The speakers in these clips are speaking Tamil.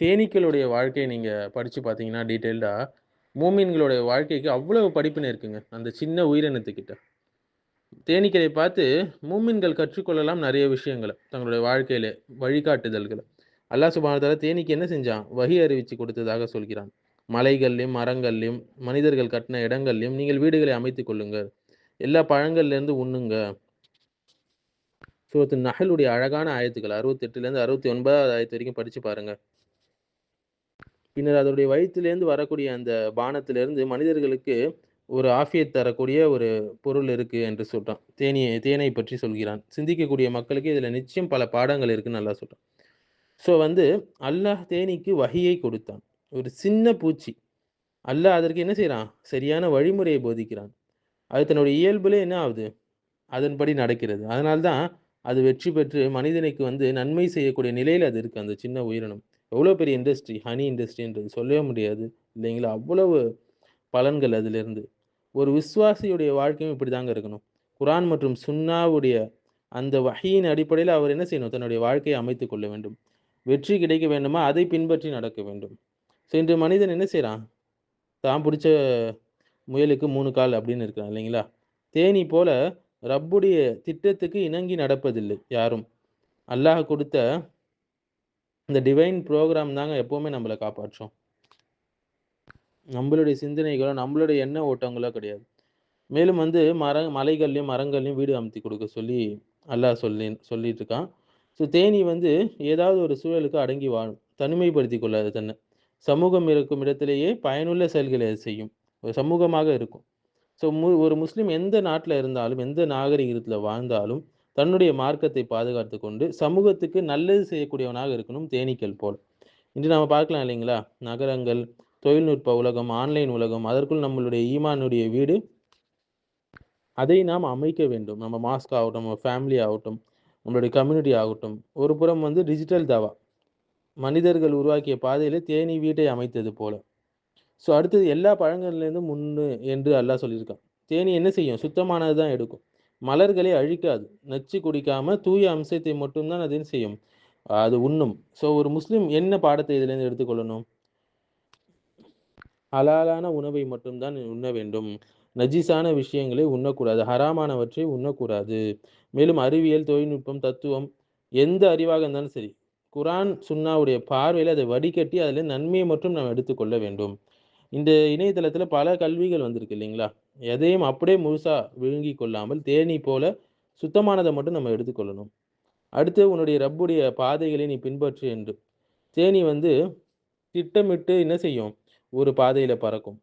தேனீக்களுடைய வாழ்க்கைய நீங்க படிச்சு பார்த்தீங்கன்னா, டீட்டெயில்டா மூமின்களுடைய வாழ்க்கைக்கு அவ்வளவு படிப்பினை இருக்குங்க. அந்த சின்ன உயிரினத்துக்கிட்ட. தேனீக்களை பார்த்து மூமின்கள் கற்றுக்கொள்ளலாம் நெறைய விஷயங்கள. தங்களுடைய வாழ்க்கையிலே வழிகாட்டுதல்கள. அல்லாஹ் சுப்ஹானஹு வ தஆலா தேனீக்கு என்ன செஞ்சான்? வஹி அறிவிச்சு கொடுத்ததாக சொல்கிறான். மலைகள்லயும், மரங்கள்லயும், மனிதர்கள் கட்டின இடங்கள்லயும் நீங்கள் வீடுகளை அமைத்துக் கொள்ளுங்கள். எல்லா பழங்கள்லேருந்து உண்ணுங்க. சூரத்து நஹ்லுடைய அழகான ஆயத்துக்கள் 68லேருந்து 69வது ஆயத்து வரைக்கும் படிச்சு பாருங்க. பின்னர் அதனுடைய வயிற்றிலேருந்து வரக்கூடிய அந்த பானத்திலிருந்து மனிதர்களுக்கு ஒரு ஆஃபியத் தரக்கூடிய ஒரு பொருள் இருக்கு என்று சொல்றான். தேனை பற்றி சொல்கிறான். சிந்திக்கக்கூடிய மக்களுக்கு இதுல நிச்சயம் பல பாடங்கள் இருக்குன்னு அல்லாஹ் சொல்றான். ஸோ அல்லாஹ் தேனீக்கு வஹியை கொடுத்தான். ஒரு சின்ன பூச்சி. அல்லாஹ் அதற்கு என்ன செய்றான்? சரியான வழிமுறையை போதிக்கிறான். அது தன்னுடைய இயல்பிலே என்ன ஆகுது? அதன்படி நடக்கிறது. அதனால தான் அது வெற்றி பெற்று மனிதனுக்கு நன்மை செய்யக்கூடிய நிலையில அது இருக்கு, அந்த சின்ன உயிரினம். எவ்வளோ பெரிய இண்டஸ்ட்ரி, ஹனி இண்டஸ்ட்ரின்றது சொல்லவே முடியாது. இல்லைங்களா? அவ்வளவு பலன்கள் அதிலிருந்து. ஒரு விசுவாசியுடைய வாழ்க்கையும் இப்படிதாங்க இருக்கணும். குர்ஆன் மற்றும் சுன்னாவுடைய அந்த வஹீயின் அடிப்படையில அவர் என்ன செய்யணும்? தன்னுடைய வாழ்க்கையை அமைத்துக் கொள்ள வேண்டும். வெற்றி கிடைக்க வேண்டுமா? அதை பின்பற்றி நடக்க வேண்டும். ஸோ இன்று மனிதன் என்ன செய்றான்? தான் புடிச்ச முயலுக்கு 3 கால் அப்படின்னு இருக்கான் இல்லைங்களா? தேனீ போல ரப்புடைய திட்டத்துக்கு இணங்கி நடப்பதில்லை யாரும். அல்லாஹ் குடுத்த இந்த டிவைன் புரோகிராம் தாங்க எப்பவுமே நம்மள காப்பாற்றும். நம்மளுடைய சிந்தனைகளோ, நம்மளுடைய எண்ண ஓட்டங்களோ கிடையாது. மேலும் மலைகள்லயும், மரங்கள்லயும் வீடு அமைத்து கொடுக்க சொல்லி அல்லாஹ் சொல்லிட்டு இருக்கான். ஸோ தேனீ ஏதாவது ஒரு சூழலுக்கு அடங்கி வாழும். தனிமைப்படுத்திக் கொள்ளாது தன்னை. சமூகம் இருக்கும் இடத்திலேயே பயனுள்ள செயல்களை அது செய்யும். ஒரு சமூகமாக இருக்கும். ஸோ ஒரு முஸ்லிம் எந்த நாட்ல இருந்தாலும், எந்த நாகரிகத்தில வாழ்ந்தாலும், தன்னுடைய மார்க்கத்தை பாதுகாத்துக் கொண்டு, சமூகத்துக்கு நல்லது செய்யக்கூடியவனாக இருக்கணும் தேனீக்கள் போல. இன்று நாம பார்க்கலாம் இல்லைங்களா? நகரங்கள், தொழில்நுட்ப உலகம், ஆன்லைன் உலகம், அதற்குள் நம்மளுடைய ஈமானுடைய வீடு அதை நாம் அமைக்க வேண்டும். நம்ம மாஸ்க் ஆகட்டும், நம்ம ஃபேமிலி ஆகட்டும், நம்மளுடைய கம்யூனிட்டி ஆகட்டும். ஒரு புறம் டிஜிட்டல் தாவா. மனிதர்கள் உருவாக்கிய பாதையிலே தேனீ வீட்டை அமைத்தது போல. ஸோ அடுத்தது எல்லா பழங்கள்லேருந்தும் உண்ணு என்று அல்லாஹ் சொல்லியிருக்கான். தேனீ என்ன செய்யும்? சுத்தமானது தான் எடுக்கும். மலர்களை அழிக்காது. நச்சு குடிக்காம தூய அம்சத்தை மட்டும் தான் அது என்ன செய்யும்? அது உண்ணும். ஸோ ஒரு முஸ்லிம் என்ன பாடத்தை இதிலிருந்து எடுத்துக்கொள்ளணும்? ஹலாலான உணவை மட்டும் தான் உண்ண வேண்டும். நஜீஸான விஷயங்களை உண்ணக்கூடாது. ஹராமானவற்றை உண்ணக்கூடாது. மேலும் அறிவியல், தொழில்நுட்பம், தத்துவம் எந்த அறிவாக இருந்தாலும் சரி, குர்ஆன், சுன்னாவுடைய பார்வையில அதை வடிகட்டி அதில நன்மையை மட்டும் நாம் எடுத்துக்கொள்ள வேண்டும். இந்த இணையதளத்தில பல கல்விகள் வந்திருக்கு இல்லைங்களா? எதையும் அப்படியே முழுசா விழுங்கிக் கொள்ளாமல், தேனீ போல சுத்தமானத மட்டும் நம்ம எடுத்துக்கொள்ளணும். அடுத்து உன்னுடைய ரப்புடைய பாதைகளை நீ பின்பற்று என்று. தேனீ திட்டமிட்டு என்ன செய்யும்? ஒரு பாதையில பறக்கும்.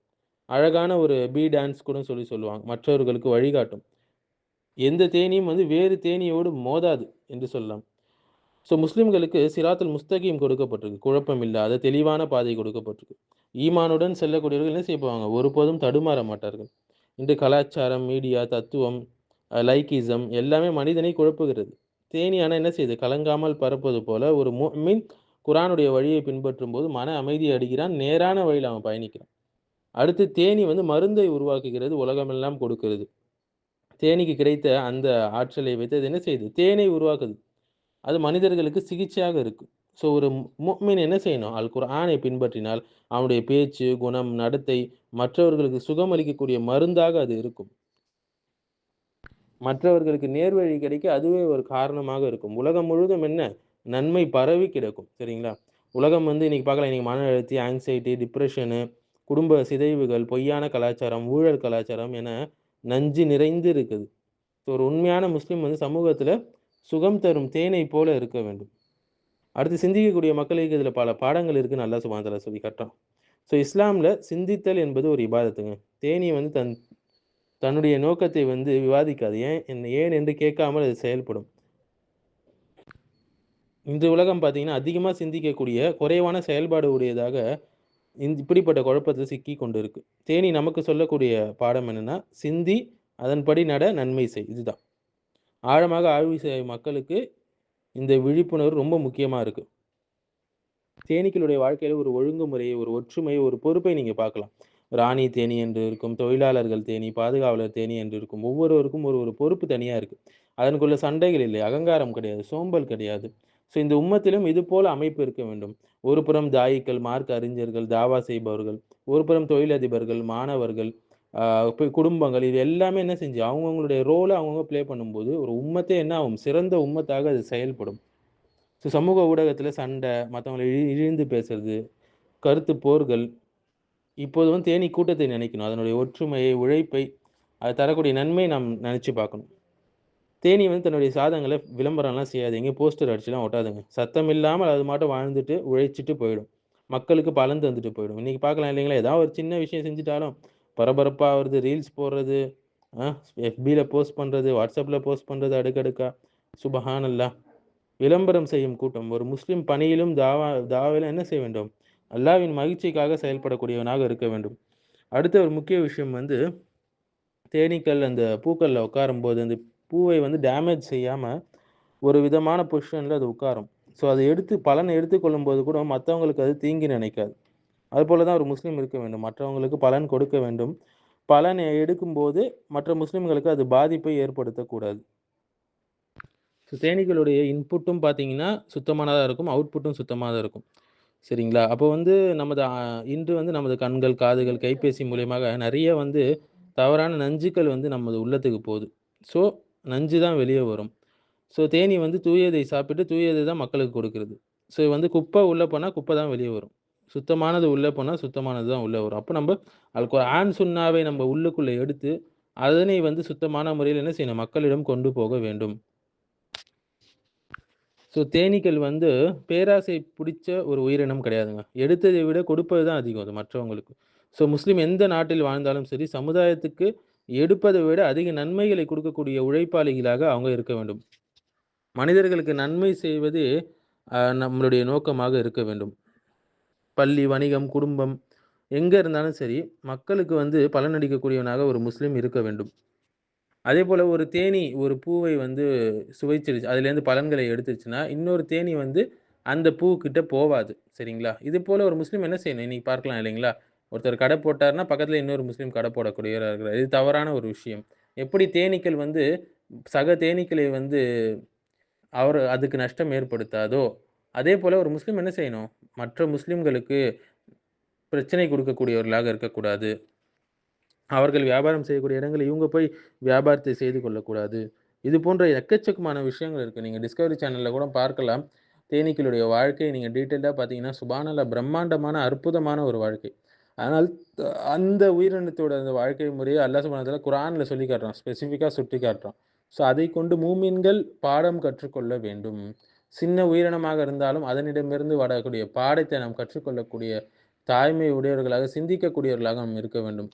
அழகான ஒரு டான்ஸ் கூட சொல்லுவாங்க. மற்றவர்களுக்கு வழிகாட்டும். எந்த தேனீயும் வேறு தேனீயோடு மோதாது என்று சொல்லலாம். ஸோ முஸ்லிம்களுக்கு சிராத்துல் முஸ்தகீம் கொடுக்கப்பட்டிருக்கு. குழப்பம் இல்லாத தெளிவான பாதை கொடுக்கப்பட்டிருக்கு. ஈமானுடன் செல்லக்கூடியவர்கள் என்ன செய்வாங்க? ஒருபோதும் தடுமாற மாட்டார்கள். இன்று கலாச்சாரம், மீடியா, தத்துவம், லைக்கிசம் எல்லாமே மனிதனை குழப்புகிறது. தேனீ ஆனா என்ன செய்யுது? கலங்காமல் பறப்பது போல ஒரு முஃமின் குர்ஆனுடைய வழியை பின்பற்றும்போது மன அமைதியை அடைகிறான். நேரான வழியில அவன் பயணிக்கிறான். அடுத்து தேனீ மருந்தை உருவாக்குகிறது, உலகமெல்லாம் கொடுக்கிறது. தேனீக்கு கிடைத்த அந்த ஆற்றலை வைத்து அது என்ன செய்யுது? தேனை உருவாக்குது. அது மனிதர்களுக்கு சிகிச்சையாக இருக்கு. ஸோ ஒரு முஃமின் என்ன செய்யணும்? அல் குர்ஆனை பின்பற்றினால், அவனுடைய பேச்சு, குணம், நடத்தை மற்றவர்களுக்கு சுகமளிக்கக்கூடிய மருந்தாக அது இருக்கும். மற்றவர்களுக்கு நேர்வழி கிடைக்க அதுவே ஒரு காரணமாக இருக்கும். உலகம் முழுவதும் என்ன? நன்மை பரவி கிடக்கும். சரிங்களா? உலகம் இன்னைக்கு பார்க்கலாம். இன்னைக்கு மன அழுத்தம், ஆங்சைட்டி, டிப்ரஷனு, குடும்ப சிதைவுகள், பொய்யான கலாச்சாரம், ஊழல் கலாச்சாரம் என நஞ்சு நிறைந்து இருக்குது. ஒரு உண்மையான முஸ்லிம் சமூகத்தில சுகம் தரும் தேனை போல இருக்க வேண்டும். அடுத்து சிந்திக்கக்கூடிய மக்களுக்கு இதில பல பாடங்கள் இருக்குன்னு அல்லாஹ் சுப்ஹானஹு வ தஆலா சொல்லி காட்டுறான். ஸோ இஸ்லாம்ல சிந்தித்தல் என்பது ஒரு இபாதத்துங்க. தேனீ தன்னுடைய நோக்கத்தை விவாதிக்காது. ஏன் என்று கேட்காமல் அது செயல்படும். இன்று உலகம் பார்த்தீங்கன்னா, அதிகமா சிந்திக்கக்கூடிய, குறைவான செயல்பாடு உடையதாக இப்படிப்பட்ட குழப்பத்தில் சிக்கிக் கொண்டு இருக்கு. தேனீ நமக்கு சொல்லக்கூடிய பாடம் என்னன்னா, சிந்தி, அதன்படி நட, நன்மை செய். இதுதான். ஆழமாக ஆய்வு செய்யும் மக்களுக்கு இந்த விழிப்புணர்வு ரொம்ப முக்கியமா இருக்கு. தேனீக்களுடைய வாழ்க்கையில ஒரு ஒழுங்குமுறை, ஒரு ஒற்றுமை, ஒரு பொறுப்பை நீங்க பார்க்கலாம். ராணி தேனீ என்று இருக்கும், தொழிலாளர்கள் தேனீ, பாதுகாவலர் தேனீ என்று இருக்கும். ஒவ்வொருவருக்கும் ஒரு ஒரு பொறுப்பு தனியா இருக்கு. அதனுக்குள்ள சண்டைகள் இல்லை, அகங்காரம் கிடையாது, சோம்பல் கிடையாது. ஸோ இந்த உம்மத்திலும் இது போல அமைப்பு இருக்க வேண்டும். ஒரு புறம் தாயிக்கள், மார்க்க அறிஞர்கள், தாவா செய்பவர்கள், ஒரு புறம் தொழிலதிபர்கள், மாணவர்கள், ஆ குடும்பங்கள் இது எல்லாமே என்ன செஞ்சு அவங்கவங்களுடைய ரோல அவங்கவங்க ப்ளே பண்ணும்போது, ஒரு உம்மத்தே என்ன ஆகும்? சிறந்த உம்மத்தாக அது செயல்படும். ஸோ சமூக ஊடகத்தில சண்டை, மத்தவங்கள இழிந்து பேசுறது, கருத்து போர்கள், இப்போது வந்து தேனீ கூட்டத்தை நினைக்கணும். அதனுடைய ஒற்றுமையை, உழைப்பை, அது தரக்கூடிய நன்மையை நாம் நெனச்சு பார்க்கணும். தேனீ வந்து தன்னுடைய சாதங்கள விளம்பரம்லாம் செய்யாது. எங்கேயும் போஸ்டர் அடிச்சுலாம் ஒட்டாதுங்க. சத்தம் இல்லாம அது பாட்டுக்கு வாழ்ந்துட்டு, உழைச்சுட்டு போயிடும். மக்களுக்கு பலன் தந்துட்டு போயிடும். இன்னைக்கு பார்க்கலாம் இல்லைங்களா? ஏதாவது ஒரு சின்ன விஷயம் செஞ்சுட்டாலும், பரபரப்பா வருது, ரீல்ஸ் போடுறது, அ FBல போஸ்ட் பண்றது, WhatsAppல போஸ்ட் பண்றது அடுக்கடுக்கா. சுபஹானல்லாஹ்! விளம்பரம் செய்யும் கூட்டம். ஒரு முஸ்லிம் பணியிலும் தாவாவிலும் என்ன செய்ய வேண்டும்? அல்லாஹ்வின் மகிழ்ச்சிக்காக செயல்படக்கூடியவனாக இருக்க வேண்டும். அடுத்த ஒரு முக்கிய விஷயம் வந்து தேனீக்கள் அந்த பூக்கள்ல உட்காரும்போது, அந்த பூவை வந்து டேமேஜ் செய்யாம, ஒரு விதமான பொசிஷன்ல அது உட்காரும். ஸோ, அத எடுத்து பலன எடுத்துக்கொள்ளும்போது கூட மத்தவங்களுக்கு அது தீங்கு நினைக்காது. அதுபோல தான் ஒரு முஸ்லீம் இருக்க வேண்டும். மற்றவங்களுக்கு பலன் கொடுக்க வேண்டும். பலன் எடுக்கும்போது மற்ற முஸ்லிம்களுக்கு அது பாதிப்பை ஏற்படுத்தக்கூடாது. ஸோ, தேனீக்களுடைய இன்புட்டும் பார்த்தீங்கன்னா, சுத்தமானதா இருக்கும். அவுட்புட்டும் சுத்தமா தான் இருக்கும். சரிங்களா? அப்போ வந்து நமது இன்று வந்து நமது கண்கள், காதுகள், கைபேசி மூலியமாக நெறைய வந்து தவறான நஞ்சுக்கள் வந்து நமது உள்ளத்துக்கு போது. ஸோ, நஞ்சு தான் வெளிய வரும். ஸோ, தேனீ வந்து தூயதை சாப்பிட்டு, தூயதை தான் மக்களுக்கு கொடுக்கிறது. ஸோ, வந்து குப்பை உள்ள போனா, குப்பை தான் வெளிய வரும். சுத்தமானது உள்ள போனா, சுத்தமானது தான் உள்ள வரும். அப்ப நம்ப அதுக்கு ஒரு ஆன் சுண்ணாவை நம்ம உள்ளுக்குள்ள எடுத்து, அதனை வந்து சுத்தமான முறையில என்ன செய்யணும்? மக்களிடம் கொண்டு போக வேண்டும். ஸோ, தேனீக்கள் வந்து பேராசை புடிச்ச ஒரு உயிரினம் கிடையாதுங்க. எடுத்ததை விட கொடுப்பது தான் அதிகம் அது மற்றவங்களுக்கு. ஸோ, முஸ்லீம் எந்த நாட்டில் வாழ்ந்தாலும் சரி, சமுதாயத்துக்கு எடுப்பதை விட அதிக நன்மைகளை குடுக்கக்கூடிய உழைப்பாளிகளாக அவங்க இருக்க வேண்டும். மனிதர்களுக்கு நன்மை செய்வதே நம்மளுடைய நோக்கமாக இருக்க வேண்டும். பள்ளி, வணிகம், குடும்பம் எங்க இருந்தாலும் சரி, மக்களுக்கு வந்து பலனளிக்கக்கூடியவனாக ஒரு முஸ்லீம் இருக்க வேண்டும். அதேபோல ஒரு தேனீ ஒரு பூவை வந்து சுவைச்சிருச்சு. அதிலேருந்து பலன்களை எடுத்துருச்சுன்னா, இன்னொரு தேனீ வந்து அந்த பூக்கிட்ட போவாது. சரிங்களா? இது போல ஒரு முஸ்லீம் என்ன செய்யணும்? இன்னைக்கு பார்க்கலாம் இல்லைங்களா? ஒருத்தர் கடை போட்டார்னா, பக்கத்தில இன்னொரு முஸ்லீம் கடை போடக்கூடியவரா இருக்கிறார். இது தவறான ஒரு விஷயம். எப்படி தேனீக்கள் வந்து சக தேனீக்களை வந்து அதுக்கு நஷ்டம் ஏற்படுத்தாதோ, அதேபோல ஒரு முஸ்லீம் என்ன செய்யணும்? மற்ற முஸ்லிம்களுக்கு பிரச்சனை குடுக்கக்கூடியவர்களாக இருக்கக்கூடாது. அவர்கள் வியாபாரம் செய்யக்கூடிய இடங்கள்ல இவங்க போய் வியாபாரத்தை செய்து கொள்ளக்கூடாது. இது போன்ற எக்கச்சக்கமான விஷயங்கள் இருக்கு. நீங்க டிஸ்கவரி சேனல்ல கூட பார்க்கலாம். தேனீக்களுடைய வாழ்க்கைய நீங்க டீட்டெயில்டா பார்த்தீங்கன்னா, சுப்ஹானல்லாஹ் பிரம்மாண்டமான, அற்புதமான ஒரு வாழ்க்கை. ஆனால் அந்த உயிரினத்தோட அந்த வாழ்க்கை முறைய அல்லாஹ் சுப்ஹானஹு வ தஆலா குர்ஆன்ல சொல்லி காட்டுறான். ஸ்பெசிஃபிக்கா சுட்டி காட்டுறான். ஸோ அதைக் கொண்டு மூமின்கள் பாடம் கற்றுக்கொள்ள வேண்டும். சின்ன உயிரினமாக இருந்தாலும் அதனிடமிருந்து வரக்கூடிய பாடத்தை நாம் கற்றுக்கொள்ளக்கூடிய தாய்மை உடையவர்களாக, சிந்திக்கக்கூடியவர்களாக நாம் இருக்க வேண்டும்.